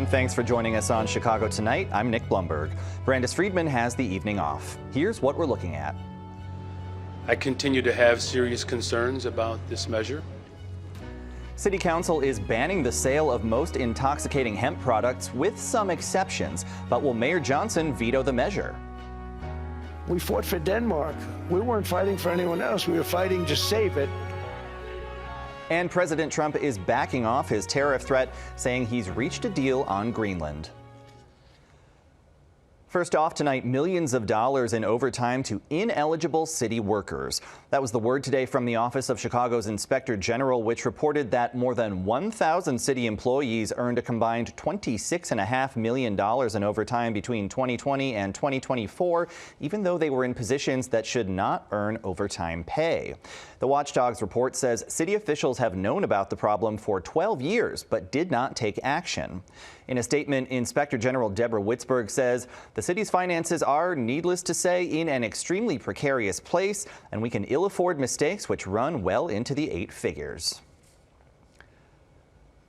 and thanks for joining us on Chicago Tonight. I'm Nick Blumberg. Brandis Friedman has the evening off. Here's what we're looking at. I continue to have serious concerns about this measure. City Council is banning the sale of most intoxicating hemp products with some exceptions, but will Mayor Johnson veto the measure? We fought for Denmark. We weren't fighting for anyone else. We were fighting to save it. And President Trump is backing off his tariff threat, saying he's reached a deal on Greenland. First off tonight, millions of dollars in overtime to ineligible city workers. That was the word today from the Office of Chicago's Inspector General, which reported that more than 1,000 city employees earned a combined $26.5 million in overtime between 2020 and 2024, even though they were in positions that should not earn overtime pay. The Watchdog's report says city officials have known about the problem for 12 years, but did not take action. In a statement, Inspector General Deborah Witzberg says the city's finances are, needless to say, in an extremely precarious place, and we can ill afford mistakes which run well into the 8 figures.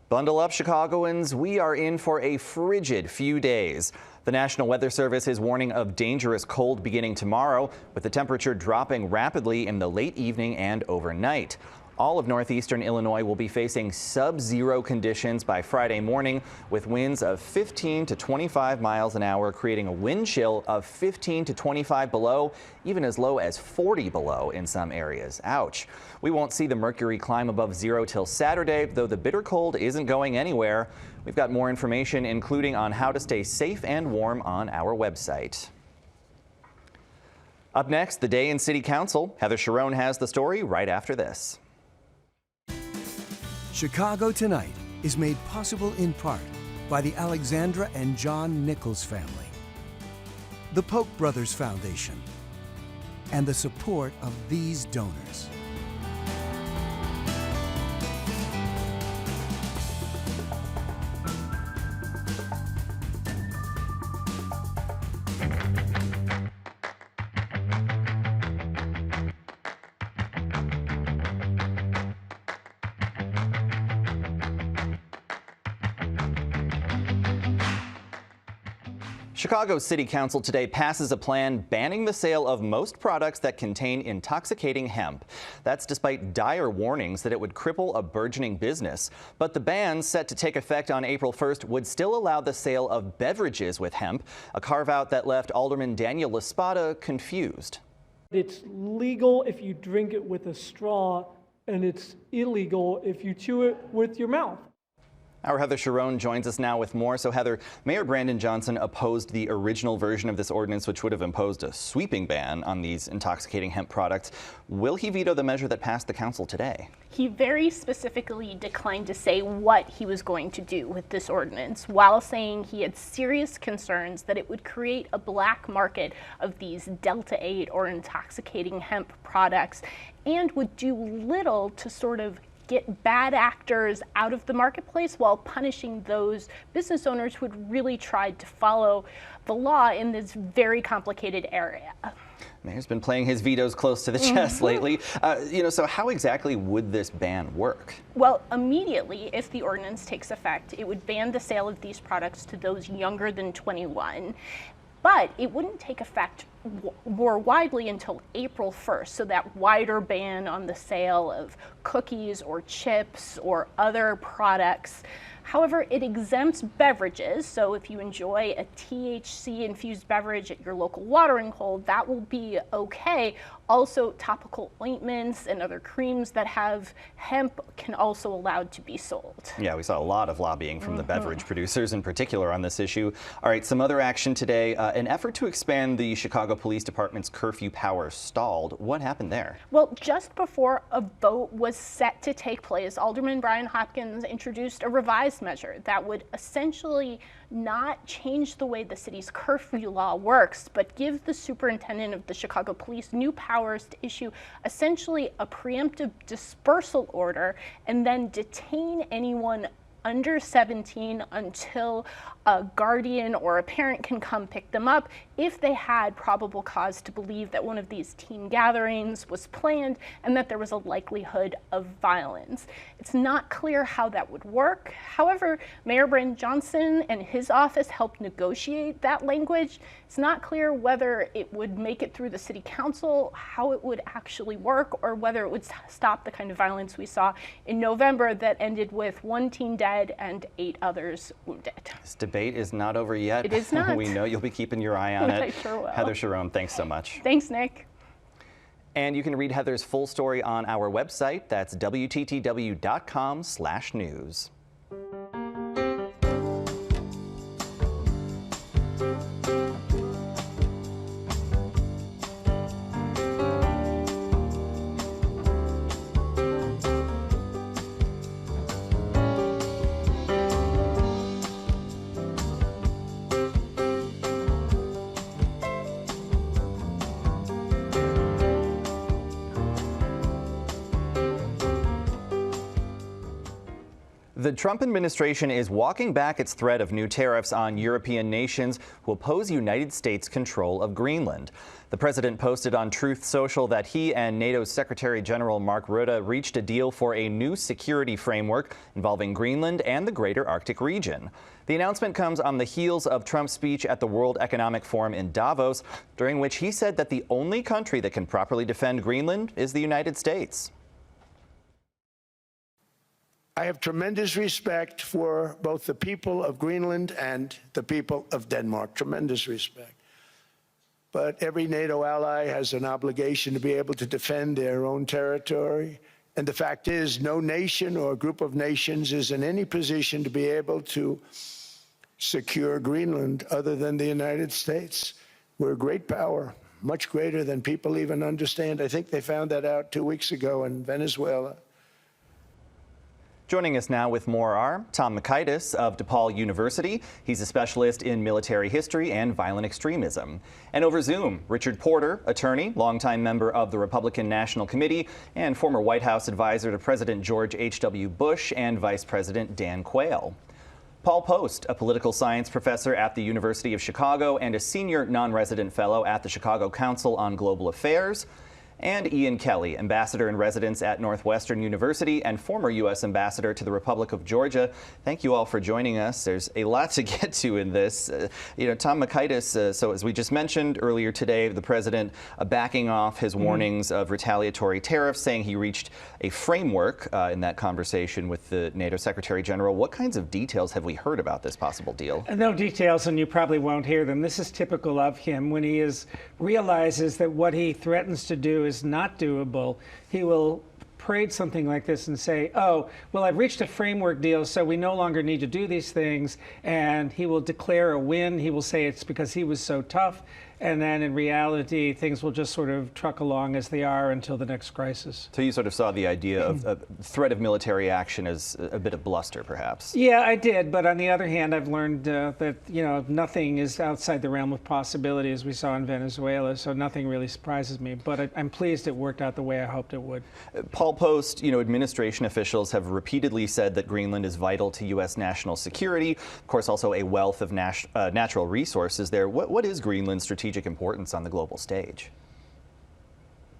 Bundle up, Chicagoans. We are in for a frigid few days. The National Weather Service is warning of dangerous cold beginning tomorrow, with the temperature dropping rapidly in the late evening and overnight. All of northeastern Illinois will be facing sub-zero conditions by Friday morning, with winds of 15 to 25 miles an hour, creating a wind chill of 15 to 25 below, even as low as 40 below in some areas. Ouch. We won't see the mercury climb above zero till Saturday, though the bitter cold isn't going anywhere. We've got more information, including on how to stay safe and warm, on our website. Up next, the day in City Council. Heather Sharon has the story right after this. Chicago Tonight is made possible in part by the Alexandra and John Nichols family, the Polk Brothers Foundation, and the support of these donors. Chicago's City Council today passes a plan banning the sale of most products that contain intoxicating hemp. That's despite dire warnings that it would cripple a burgeoning business. But the ban, set to take effect on April 1st, would still allow the sale of beverages with hemp, a carve-out that left Alderman Daniel LaSpada confused. It's legal if you drink it with a straw, and it's illegal if you chew it with your mouth. Our Heather Sharon joins us now with more. So Heather, Mayor Brandon Johnson opposed the original version of this ordinance, which would have imposed a sweeping ban on these intoxicating hemp products. Will he veto the measure that passed the council today? He very specifically declined to say what he was going to do with this ordinance, while saying he had serious concerns that it would create a black market of these Delta 8 or intoxicating hemp products, and would do little to sort of get bad actors out of the marketplace while punishing those business owners who had really tried to follow the law in this very complicated area. Mayor's been playing his vetoes close to the chest lately. So how exactly would this ban work? Well, immediately, if the ordinance takes effect, it would ban the sale of these products to those younger than 21. But it wouldn't take effect more widely until April 1st, so that wider ban on the sale of cookies or chips or other products. However, it exempts beverages, so if you enjoy a THC-infused beverage at your local watering hole, that will be okay. Also, topical ointments and other creams that have hemp can also allowed to be sold. Yeah, we saw a lot of lobbying from the beverage producers in particular on this issue. All right, some other action today. An effort to expand the Chicago Police Department's curfew power stalled. What happened there? Well, just before a vote was set to take place, Alderman Brian Hopkins introduced a revised measure that would essentially not change the way the city's curfew law works, but give the superintendent of the Chicago Police new powers to issue essentially a preemptive dispersal order and then detain anyone under 17 until a guardian or a parent can come pick them up if they had probable cause to believe that one of these teen gatherings was planned and that there was a likelihood of violence. It's not clear how that would work. However, Mayor Brandon Johnson and his office helped negotiate that language. It's not clear whether it would make it through the city council, how it would actually work, or whether it would stop the kind of violence we saw in November that ended with 1 teen dead and 8 others wounded. This debate is not over yet. It is not. We know you'll be keeping your eye on it. I sure will. Heather Sharon, thanks so much. Thanks, Nick. And you can read Heather's full story on our website. That's WTTW.com/news. The Trump administration is walking back its threat of new tariffs on European nations who oppose United States control of Greenland. The president posted on Truth Social that he and NATO's Secretary General Mark Rutte reached a deal for a new security framework involving Greenland and the greater Arctic region. The announcement comes on the heels of Trump's speech at the World Economic Forum in Davos, during which he said that the only country that can properly defend Greenland is the United States. I have tremendous respect for both the people of Greenland and the people of Denmark, tremendous respect. But every NATO ally has an obligation to be able to defend their own territory. And the fact is, no nation or group of nations is in any position to be able to secure Greenland other than the United States. We're a great power, much greater than people even understand. I think they found that out 2 weeks ago in Venezuela. Joining us now with more are Tom Makaitis of DePaul University. He's a specialist in military history and violent extremism. And over Zoom, Richard Porter, attorney, longtime member of the Republican National Committee, and former White House advisor to President George H.W. Bush and Vice President Dan Quayle. Paul Post, a political science professor at the University of Chicago and a senior non-resident fellow at the Chicago Council on Global Affairs. And Ian Kelly, ambassador in residence at Northwestern University and former U.S. ambassador to the Republic of Georgia. Thank you all for joining us. There's a lot to get to in this. Tom Makaitis, so as we just mentioned earlier today, the president backing off his warnings of retaliatory tariffs, saying he reached a framework in that conversation with the NATO Secretary General. What kinds of details have we heard about this possible deal? No details, and you probably won't hear them. This is typical of him. When he realizes that what he threatens to do is not doable, he will parade something like this and say, oh, well, I've reached a framework deal, so we no longer need to do these things. And he will declare a win. He will say it's because he was so tough. And then in reality, things will just sort of truck along as they are until the next crisis. So you sort of saw the idea of a threat of military action as a bit of bluster, perhaps. Yeah, I did. But on the other hand, I've learned that, nothing is outside the realm of possibility, as we saw in Venezuela. So nothing really surprises me. But I'm pleased it worked out the way I hoped it would. Paul Post, administration officials have repeatedly said that Greenland is vital to U.S. national security. Of course, also a wealth of natural resources there. What is Greenland's strategic importance on the global stage?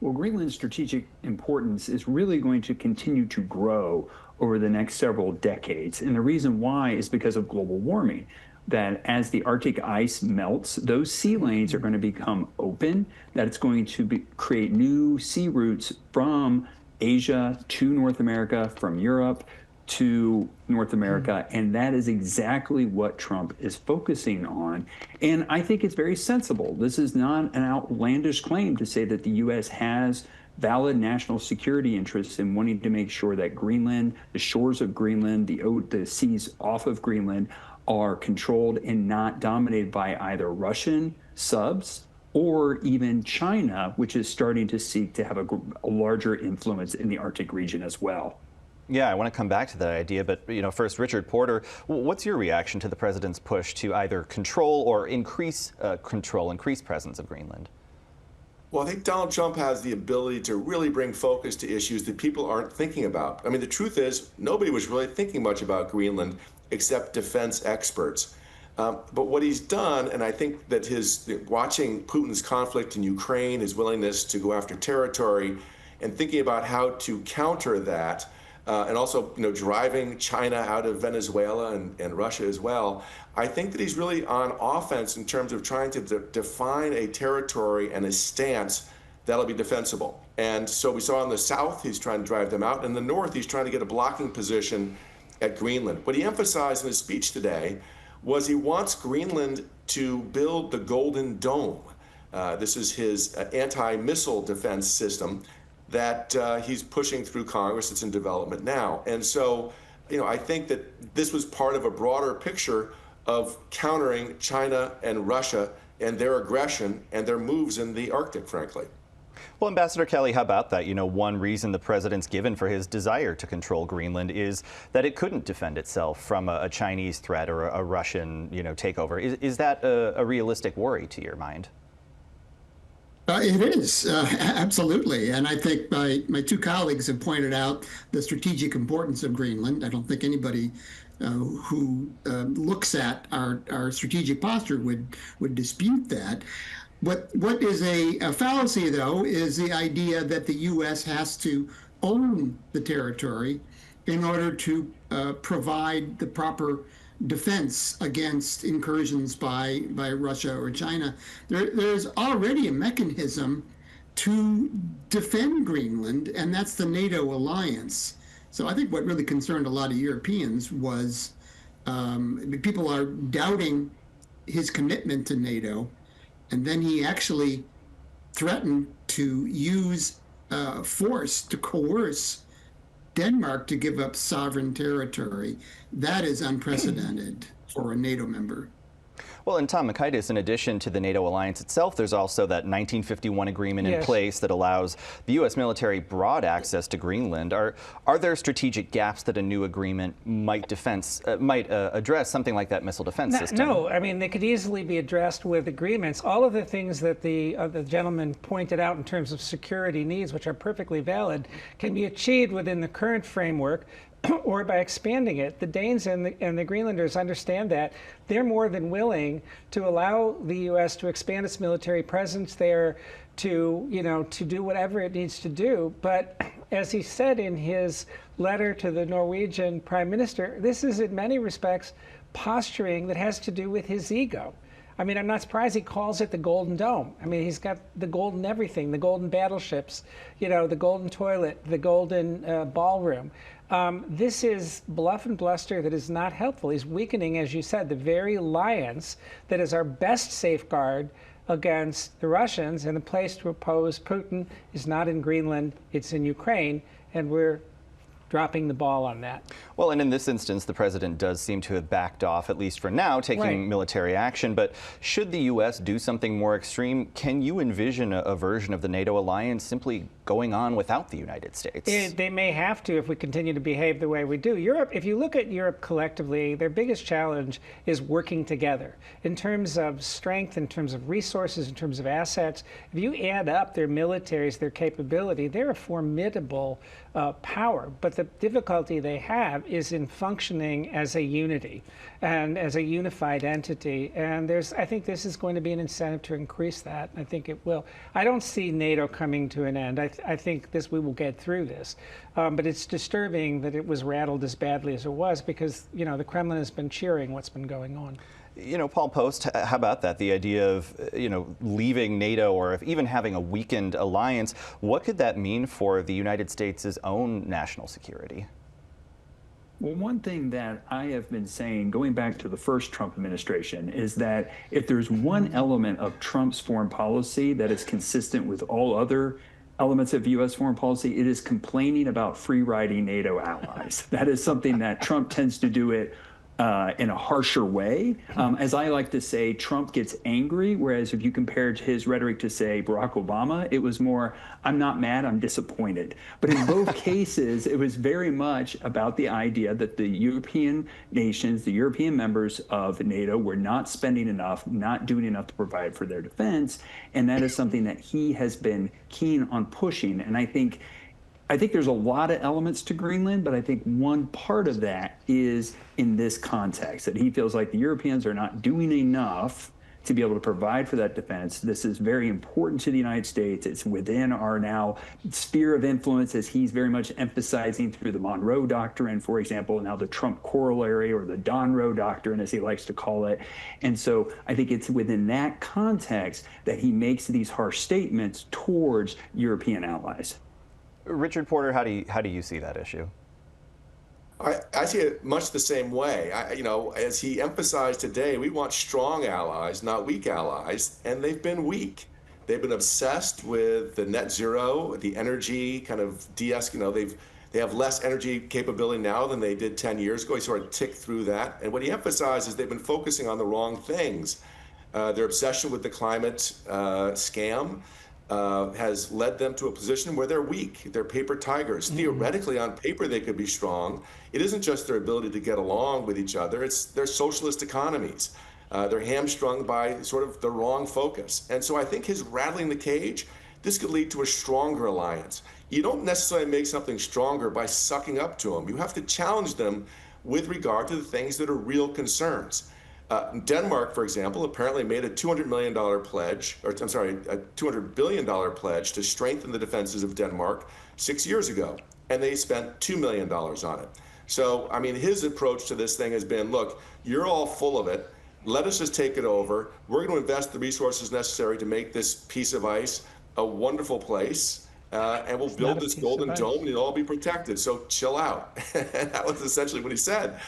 Well, Greenland's strategic importance is really going to continue to grow over the next several decades. And the reason why is because of global warming, that as the Arctic ice melts, those sea lanes are going to become open, that it's going to create new sea routes from Asia to North America, from Europe to North America, and that is exactly what Trump is focusing on. And I think it's very sensible. This is not an outlandish claim to say that the U.S. has valid national security interests in wanting to make sure that Greenland, the shores of Greenland, the seas off of Greenland are controlled and not dominated by either Russian subs or even China, which is starting to seek to have a larger influence in the Arctic region as well. Yeah, I want to come back to that idea, but first, Richard Porter, what's your reaction to the president's push to either control or increase presence of Greenland? Well, I think Donald Trump has the ability to really bring focus to issues that people aren't thinking about. I mean, the truth is, nobody was really thinking much about Greenland except defense experts. But what he's done, and I think that watching Putin's conflict in Ukraine, his willingness to go after territory, and thinking about how to counter that, and also driving China out of Venezuela and Russia as well, I think that he's really on offense in terms of trying to define a territory and a stance that'll be defensible. And so we saw in the south, he's trying to drive them out. In the north, he's trying to get a blocking position at Greenland. What he emphasized in his speech today was he wants Greenland to build the Golden Dome. This is his anti-missile defense system that he's pushing through Congress. It's in development now. And so, I think that this was part of a broader picture of countering China and Russia and their aggression and their moves in the Arctic, frankly. Well, Ambassador Kelly, how about that? One reason the president's given for his desire to control Greenland is that it couldn't defend itself from a Chinese threat or a Russian, takeover. Is that a realistic worry to your mind? It is, absolutely. And I think my two colleagues have pointed out the strategic importance of Greenland. I don't think anybody who looks at our strategic posture would dispute that. What is a fallacy, though, is the idea that the U.S. has to own the territory in order to provide the proper defense against incursions by Russia or China. There's already a mechanism to defend Greenland, and that's the NATO alliance. So I think what really concerned a lot of Europeans was people are doubting his commitment to NATO. And then he actually threatened to use force to coerce Denmark to give up sovereign territory. That is unprecedented for a NATO member. Well, and Tom Mikaitis, in addition to the NATO alliance itself, there's also that 1951 agreement in place that allows the U.S. military broad access to Greenland. Are there strategic gaps that a new agreement might address, something like that missile defense system? No, I mean, they could easily be addressed with agreements. All of the things that the gentleman pointed out in terms of security needs, which are perfectly valid, can be achieved within the current framework or by expanding it. The Danes and the Greenlanders understand that. They're more than willing to allow the U.S. to expand its military presence there, to do whatever it needs to do. But as he said in his letter to the Norwegian Prime Minister, this is in many respects posturing that has to do with his ego. I mean, I'm not surprised he calls it the Golden Dome. I mean, he's got the golden everything, the golden battleships, the golden toilet, the golden ballroom. This is bluff and bluster that is not helpful. He's weakening, as you said, the very alliance that is our best safeguard against the Russians, and the place to oppose Putin is not in Greenland, it's in Ukraine, and we're dropping the ball on that. Well, and in this instance, the president does seem to have backed off, at least for now, taking military action. But should the U.S. do something more extreme, can you envision a version of the NATO alliance simply going on without the United States? They may have to if we continue to behave the way we do. Europe, if you look at Europe collectively, their biggest challenge is working together in terms of strength, in terms of resources, in terms of assets. If you add up their militaries, their capability, they're a formidable power. But the difficulty they have is in functioning as a unity and as a unified entity. And I think this is going to be an incentive to increase that. I think it will. I don't see NATO coming to an end. I think we will get through this. But it's disturbing that it was rattled as badly as it was because, the Kremlin has been cheering what's been going on. Paul Post, how about that? The idea of, leaving NATO or even having a weakened alliance, what could that mean for the United States' own national security? Well, one thing that I have been saying, going back to the first Trump administration, is that if there's one element of Trump's foreign policy that is consistent with all other elements of U.S. foreign policy, it is complaining about free-riding NATO allies. That is something that Trump tends to do it in a harsher way. As I like to say, Trump gets angry, whereas if you compared his rhetoric to, say, Barack Obama, it was more, I'm not mad, I'm disappointed. But in both cases, it was very much about the idea that the European nations, the European members of NATO were not spending enough, not doing enough to provide for their defense. And that is something that he has been keen on pushing. And I think I think there's a lot of elements to Greenland, but I think one part of that is in this context, that he feels like the Europeans are not doing enough to be able to provide for that defense. This is very important to the United States. It's within our now sphere of influence, as he's very much emphasizing through the Monroe Doctrine, for example, now the Trump Corollary, or the Donroe Doctrine, as he likes to call it. And so I think it's within that context that he makes these harsh statements towards European allies. Richard Porter, how do you see that issue? I see it much the same way. As he emphasized today, we want strong allies, not weak allies, and they've been weak. They've been obsessed with the net zero, the energy kind of they have less energy capability now than they did 10 years ago. He sort of ticked through that. And what he emphasized is they've been focusing on the wrong things. Their obsession with the climate scam has led them to a position where they're weak. They're paper tigers. Theoretically, on paper, they could be strong. It isn't just their ability to get along with each other. It's their socialist economies. They're hamstrung by sort of the wrong focus. And so I think his rattling the cage, this could lead to a stronger alliance. You don't necessarily make something stronger by sucking up to them. You have to challenge them with regard to the things that are real concerns. Denmark, for example, apparently made a $200 million pledge, or I'm sorry, a $200 billion pledge to strengthen the defenses of Denmark 6 years ago, and they spent $2 million on it. So, I mean, his approach to this thing has been, look, you're all full of it. Let us just take it over. We're going to invest the resources necessary to make this piece of ice a wonderful place, and we'll build this golden dome, and it'll all be protected. So chill out. And that was essentially what he said.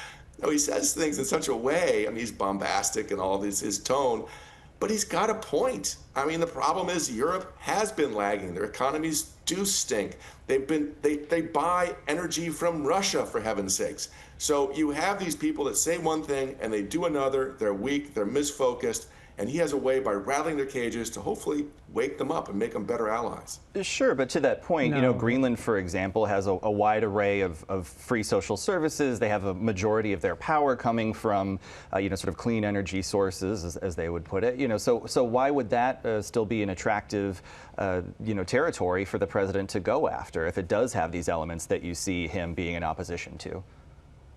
No, he says things in such a way. I mean, he's bombastic and all this, his tone, but he's got a point. I mean, the problem is Europe has been lagging. Their economies do stink. They buy energy from Russia, for heaven's sakes. So you have these people that say one thing and they do another. They're weak, they're misfocused. And he has a way, by rattling their cages, to hopefully wake them up and make them better allies. Sure, but to that point, Greenland, for example, has a wide array of free social services. They have a majority of their power coming from, sort of clean energy sources, as they would put it. So why would that still be an attractive, territory for the president to go after if it does have these elements that you see him being in opposition to?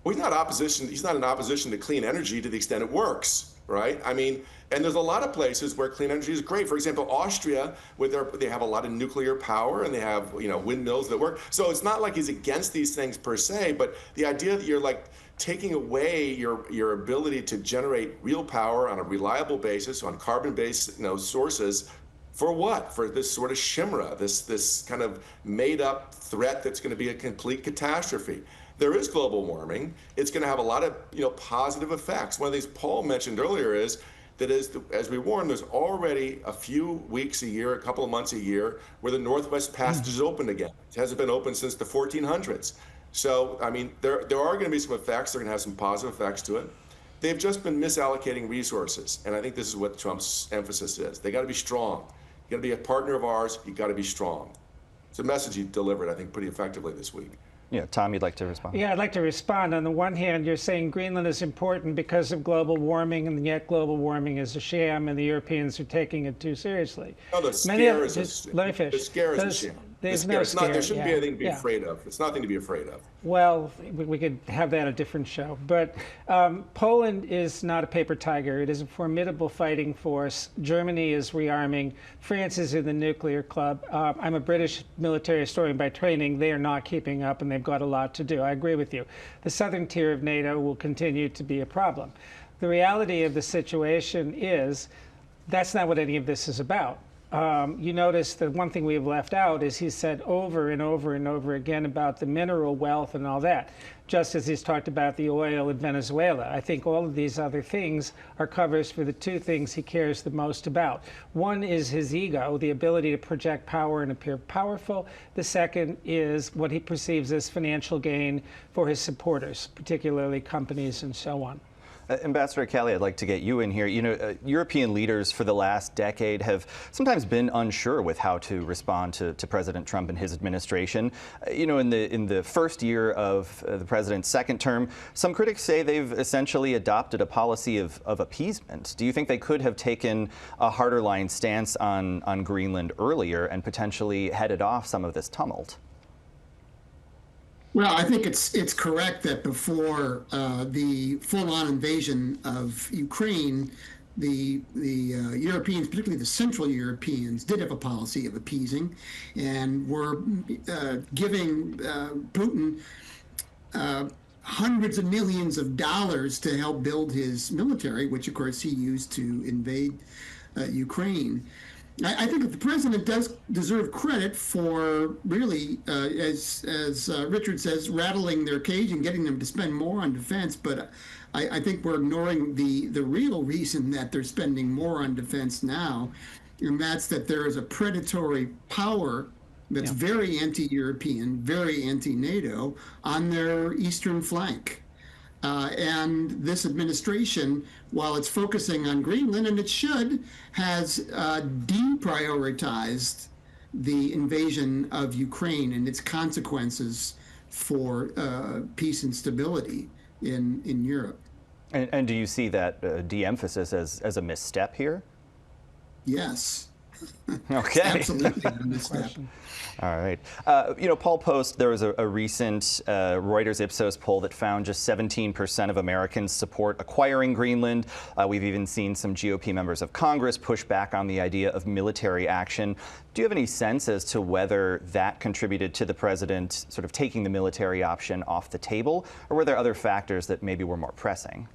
Well, he's not opposition. He's not in opposition to clean energy to the extent it works, right? I mean, and there's a lot of places where clean energy is great. For example, Austria, they have a lot of nuclear power and they have windmills that work. So it's not like he's against these things per se, but the idea that you're like taking away your ability to generate real power on a reliable basis, on carbon-based sources, for what? For this sort of chimera, this kind of made-up threat that's going to be a complete catastrophe. There is global warming. It's going to have a lot of positive effects. One of these Paul mentioned earlier is that as we warn, there's already a few weeks a year, a couple of months a year, where the Northwest Passage is open again. It hasn't been open since the 1400s. So, I mean, there are going to be some effects. They're going to have some positive effects to it. They've just been misallocating resources, and I think this is what Trump's emphasis is. They got to be strong. You got to be a partner of ours. You got to be strong. It's a message he delivered, I think, pretty effectively this week. Yeah, Tom, you'd like to respond? Yeah, I'd like to respond. On the one hand, you're saying Greenland is important because of global warming, and yet global warming is a sham, and the Europeans are taking it too seriously. No, the scare is a sham. The scare is a sham. There's no scare. There shouldn't be anything to be afraid of. It's nothing to be afraid of. Well, we could have that a different show. But Poland is not a paper tiger. It is a formidable fighting force. Germany is rearming. France is in the nuclear club. I'm a British military historian by training. They are not keeping up, and they've got a lot to do. I agree with you. The southern tier of NATO will continue to be a problem. The reality of the situation is that's not what any of this is about. You notice that one thing we've left out is he's said over and over and over again about the mineral wealth and all that, just as he's talked about the oil in Venezuela. I think all of these other things are covers for the two things he cares the most about. One is his ego, the ability to project power and appear powerful. The second is what he perceives as financial gain for his supporters, particularly companies and so on. Ambassador Kelly, I'd like to get you in here. European leaders for the last decade have sometimes been unsure with how to respond to President Trump and his administration. In the first year of the president's second term, some critics say they've essentially adopted a policy of appeasement. Do you think they could have taken a harder line stance on Greenland earlier and potentially headed off some of this tumult? Well, I think it's correct that before the full-on invasion of Ukraine, the Europeans, particularly the Central Europeans, did have a policy of appeasing, and were giving Putin hundreds of millions of dollars to help build his military, which of course he used to invade Ukraine. I think that the president does deserve credit for really, as Richard says, rattling their cage and getting them to spend more on defense. But I think we're ignoring the real reason that they're spending more on defense now, and that's that there is a predatory power that's very anti-European, very anti-NATO on their eastern flank. And this administration, while it's focusing on Greenland, and it should, has deprioritized the invasion of Ukraine and its consequences for peace and stability in Europe. And do you see that de-emphasis as a misstep here? Yes. Okay. Absolutely a misstep. All right. Paul Post, there was a recent Reuters Ipsos poll that found just 17% of Americans support acquiring Greenland. We've even seen some GOP members of Congress push back on the idea of military action. Do you have any sense as to whether that contributed to the president sort of taking the military option off the table, or were there other factors that maybe were more pressing?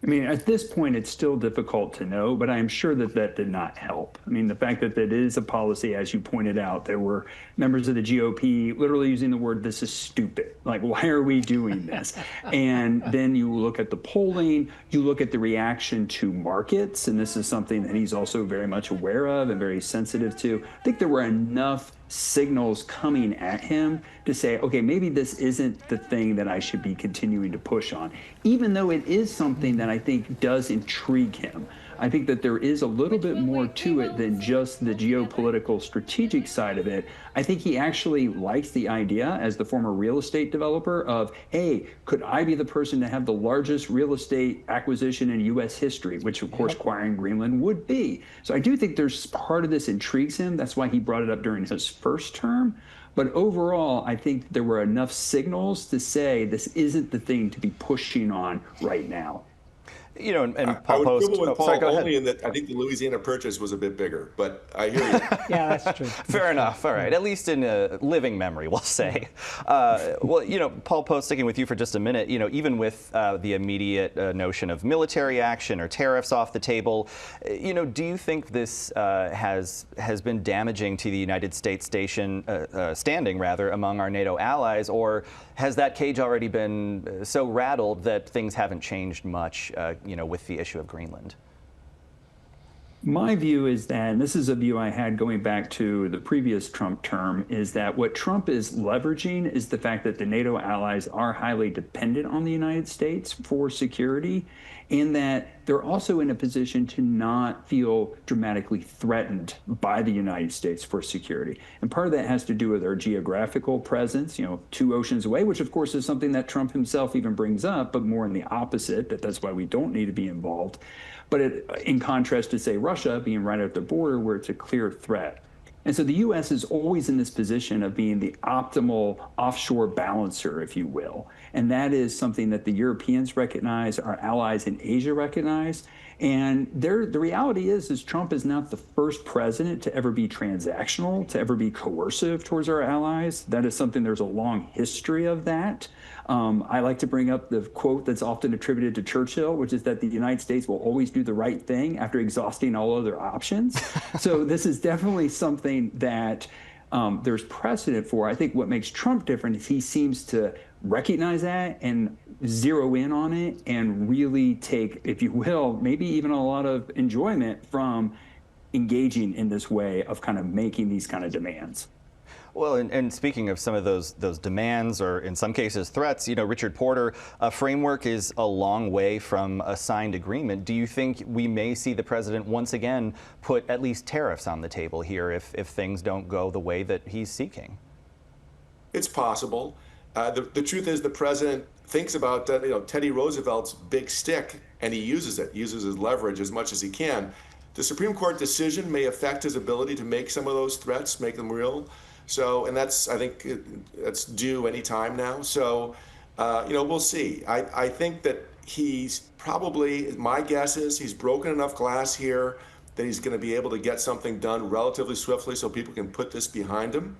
I mean, at this point, it's still difficult to know, but I'm sure that that did not help. I mean, the fact that that is a policy, as you pointed out, there were members of the GOP literally using the word, "this is stupid." Like, why are we doing this? And then you look at the polling, you look at the reaction to markets, and this is something that he's also very much aware of and very sensitive to. I think there were enough signals coming at him to say, okay, maybe this isn't the thing that I should be continuing to push on, even though it is something that I think does intrigue him. I think that there is a little bit more to it than just the geopolitical strategic side of it. I think he actually likes the idea, as the former real estate developer, of, hey, could I be the person to have the largest real estate acquisition in U.S. history, which of course acquiring Greenland would be. So I do think there's part of this intrigues him. That's why he brought it up during his first term. But overall, I think there were enough signals to say this isn't the thing to be pushing on right now. You know, and I Paul would Post. quibble with Paul Sorry, go only ahead. in that I think the Louisiana Purchase was a bit bigger, but I hear you. Yeah, that's true. Fair enough. All right. At least in a living memory, we'll say. Well, Paul Post, sticking with you for just a minute, even with the immediate notion of military action or tariffs off the table, do you think this has been damaging to the United States standing among our NATO allies, or has that cage already been so rattled that things haven't changed much, with the issue of Greenland? My view is that, and this is a view I had going back to the previous Trump term, is that what Trump is leveraging is the fact that the NATO allies are highly dependent on the United States for security, and that they're also in a position to not feel dramatically threatened by the United States for security. And part of that has to do with our geographical presence, 2 oceans away, which of course is something that Trump himself even brings up, but more in the opposite, that's why we don't need to be involved. But in contrast to, say, Russia being right at the border where it's a clear threat. And so the U.S. is always in this position of being the optimal offshore balancer, if you will. And that is something that the Europeans recognize, our allies in Asia recognize. And the reality is Trump is not the first president to ever be transactional, to ever be coercive towards our allies. That is something, there's a long history of that. I like to bring up the quote that's often attributed to Churchill, which is that the United States will always do the right thing after exhausting all other options. So this is definitely something that there's precedent for. I think what makes Trump different is he seems to recognize that and zero in on it and really take, if you will, maybe even a lot of enjoyment from engaging in this way of kind of making these kind of demands. Well, and speaking of some of those demands, or in some cases threats, Richard Porter, a framework is a long way from a signed agreement. Do you think we may see the president once again put at least tariffs on the table here if things don't go the way that he's seeking? It's possible. The truth is the president thinks about Teddy Roosevelt's big stick, and he uses his leverage as much as he can. The Supreme Court decision may affect his ability to make some of those threats, make them real. So, and that's, I think, that's due any time now. So, we'll see. I think that he's probably, my guess is he's broken enough glass here that he's going to be able to get something done relatively swiftly so people can put this behind him.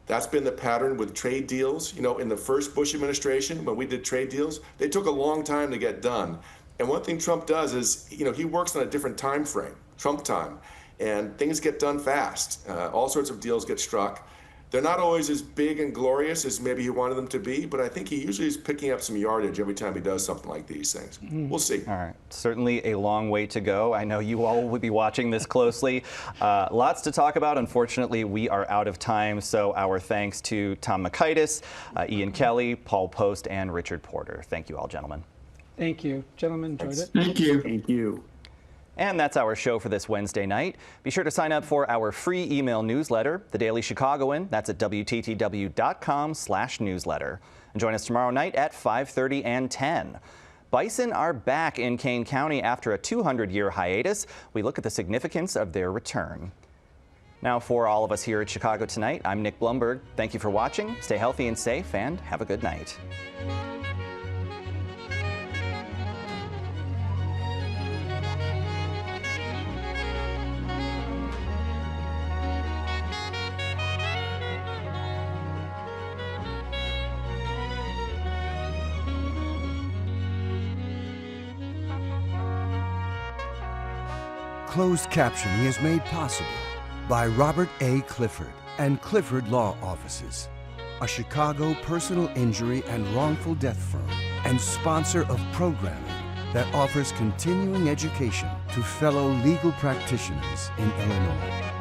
That's been the pattern with trade deals. In the first Bush administration, when we did trade deals, they took a long time to get done. And one thing Trump does is, he works on a different time frame, Trump time, and things get done fast. All sorts of deals get struck. They're not always as big and glorious as maybe he wanted them to be, but I think he usually is picking up some yardage every time he does something like these things. We'll see. All right. Certainly a long way to go. I know you all will be watching this closely. Lots to talk about. Unfortunately, we are out of time. So our thanks to Tom Mikaitis, Ian Kelly, Paul Post, and Richard Porter. Thank you all, gentlemen. Thank you. Gentlemen, enjoyed it. Thank you. Thank you. And that's our show for this Wednesday night. Be sure to sign up for our free email newsletter, The Daily Chicagoan. That's at WTTW.com/newsletter. And join us tomorrow night at 5:30 and 10. Bison are back in Kane County after a 200-year hiatus. We look at the significance of their return. Now, for all of us here at Chicago Tonight, I'm Nick Blumberg. Thank you for watching. Stay healthy and safe, and have a good night. Closed captioning is made possible by Robert A. Clifford and Clifford Law Offices, a Chicago personal injury and wrongful death firm and sponsor of programming that offers continuing education to fellow legal practitioners in Illinois.